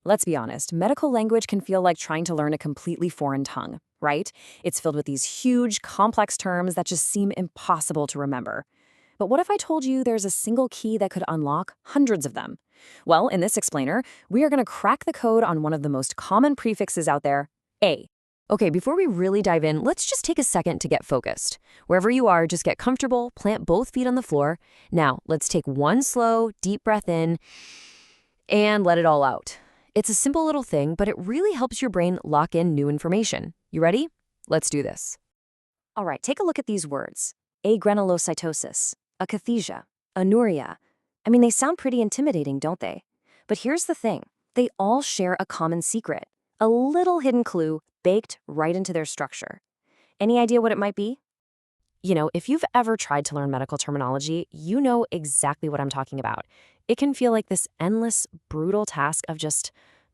Let's be honest, medical language can feel like trying to learn a completely foreign tongue, right? It's filled with these huge, complex terms that just seem impossible to remember. But what if I told you there's a single key that could unlock hundreds of them? Well, in this explainer, we are going to crack the code on one of the most common prefixes out there, A. Okay, before we really dive in, let's just take a second to get focused. Wherever you are, just get comfortable, plant both feet on the floor. Now, let's take one slow, deep breath in and let it all out. It's a simple little thing, but it really helps your brain lock in new information. You ready? Let's do this. All right, take a look at these words. Agranulocytosis, akathisia, anuria. I mean, they sound pretty intimidating, don't they? But here's the thing. They all share a common secret, a little hidden clue baked right into their structure. Any idea what it might be? You know, if you've ever tried to learn medical terminology, you know exactly what I'm talking about. It can feel like this endless, brutal task of just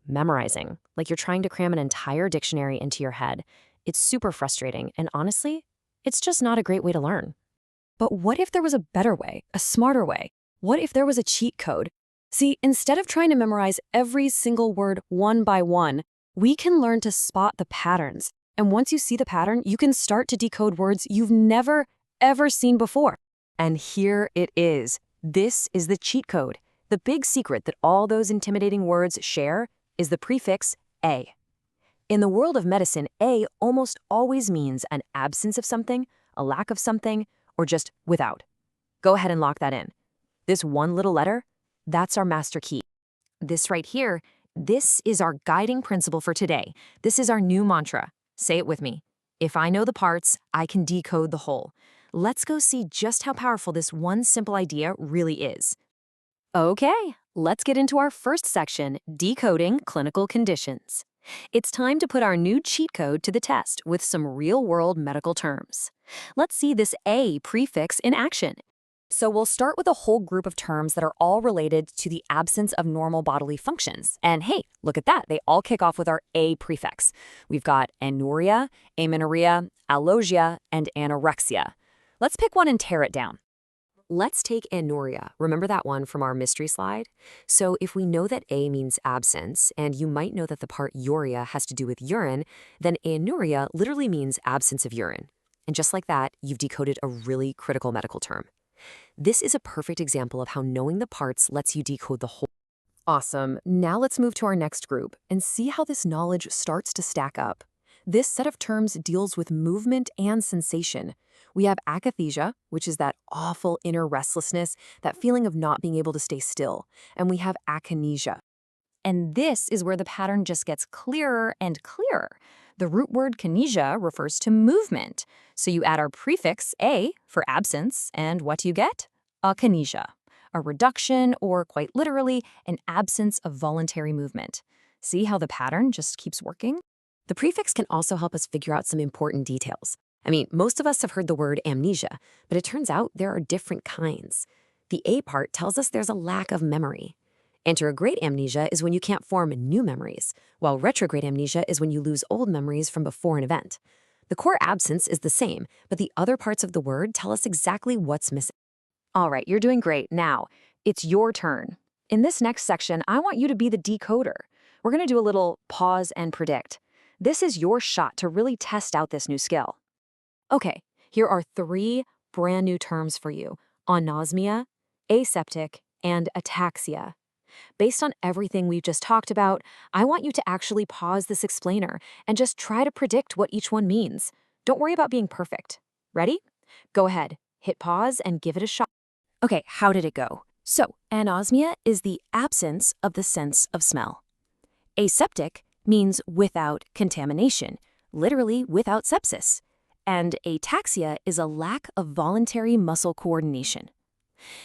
memorizing, like you're trying to cram an entire dictionary into your head. It's super frustrating, and honestly, it's just not a great way to learn. But what if there was a better way, a smarter way? What if there was a cheat code? See, instead of trying to memorize every single word one by one, we can learn to spot the patterns. And once you see the pattern, you can start to decode words you've never, ever seen before. And here it is. This is the cheat code. The big secret that all those intimidating words share is the prefix A. In the world of medicine, A almost always means an absence of something, a lack of something, or just without. Go ahead and lock that in. This one little letter, that's our master key. This right here, this is our guiding principle for today. This is our new mantra. Say it with me. If I know the parts, I can decode the whole. Let's go see just how powerful this one simple idea really is. Okay, let's get into our first section, decoding clinical conditions. It's time to put our new cheat code to the test with some real-world medical terms. Let's see this A prefix in action. So we'll start with a whole group of terms that are all related to the absence of normal bodily functions. And hey, look at that. They all kick off with our A prefix. We've got anuria, amenorrhea, allosia, and anorexia. Let's pick one and tear it down. Let's take anuria. Remember that one from our mystery slide? So if we know that A means absence, and you might know that the part uria has to do with urine, then anuria literally means absence of urine. And just like that, you've decoded a really critical medical term. This is a perfect example of how knowing the parts lets you decode the whole. Awesome. Now let's move to our next group and see how this knowledge starts to stack up. This set of terms deals with movement and sensation. We have akathisia, which is that awful inner restlessness, that feeling of not being able to stay still. And we have akinesia. And this is where the pattern just gets clearer and clearer. The root word kinesia refers to movement. So you add our prefix A for absence, and what do you get? Akinesia, a reduction or, quite literally, an absence of voluntary movement. See how the pattern just keeps working? The prefix can also help us figure out some important details. I mean, most of us have heard the word amnesia, but it turns out there are different kinds. The A part tells us there's a lack of memory. Anterograde amnesia is when you can't form new memories, while retrograde amnesia is when you lose old memories from before an event. The core absence is the same, but the other parts of the word tell us exactly what's missing. All right, you're doing great. Now, it's your turn. In this next section, I want you to be the decoder. We're going to do a little pause and predict. This is your shot to really test out this new skill. Okay, here are 3 brand new terms for you: anosmia, aseptic, and ataxia. Based on everything we've just talked about, I want you to actually pause this explainer and just try to predict what each one means. Don't worry about being perfect. Ready? Go ahead, hit pause and give it a shot. Okay, how did it go? So, anosmia is the absence of the sense of smell. Aseptic means without contamination, literally without sepsis. And ataxia is a lack of voluntary muscle coordination.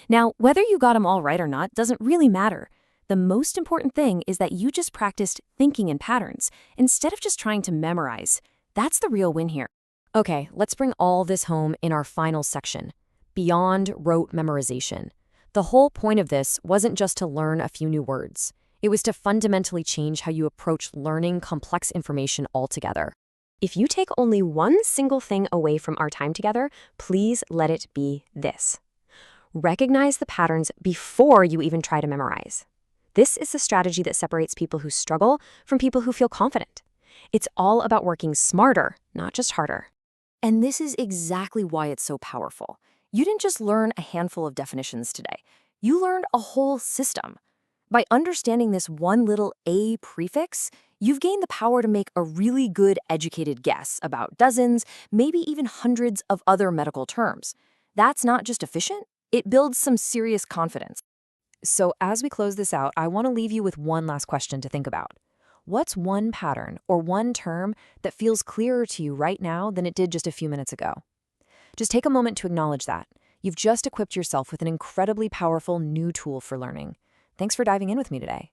Now, whether you got them all right or not doesn't really matter. The most important thing is that you just practiced thinking in patterns instead of just trying to memorize. That's the real win here. Okay, let's bring all this home in our final section, beyond rote memorization. The whole point of this wasn't just to learn a few new words. It was to fundamentally change how you approach learning complex information altogether. If you take only one single thing away from our time together, please let it be this. Recognize the patterns before you even try to memorize. This is the strategy that separates people who struggle from people who feel confident. It's all about working smarter, not just harder. And this is exactly why it's so powerful. You didn't just learn a handful of definitions today. You learned a whole system. By understanding this one little A prefix, you've gained the power to make a really good educated guess about dozens, maybe even hundreds of other medical terms. That's not just efficient, it builds some serious confidence. So as we close this out, I want to leave you with one last question to think about. What's one pattern or one term that feels clearer to you right now than it did just a few minutes ago? Just take a moment to acknowledge that. You've just equipped yourself with an incredibly powerful new tool for learning. Thanks for diving in with me today.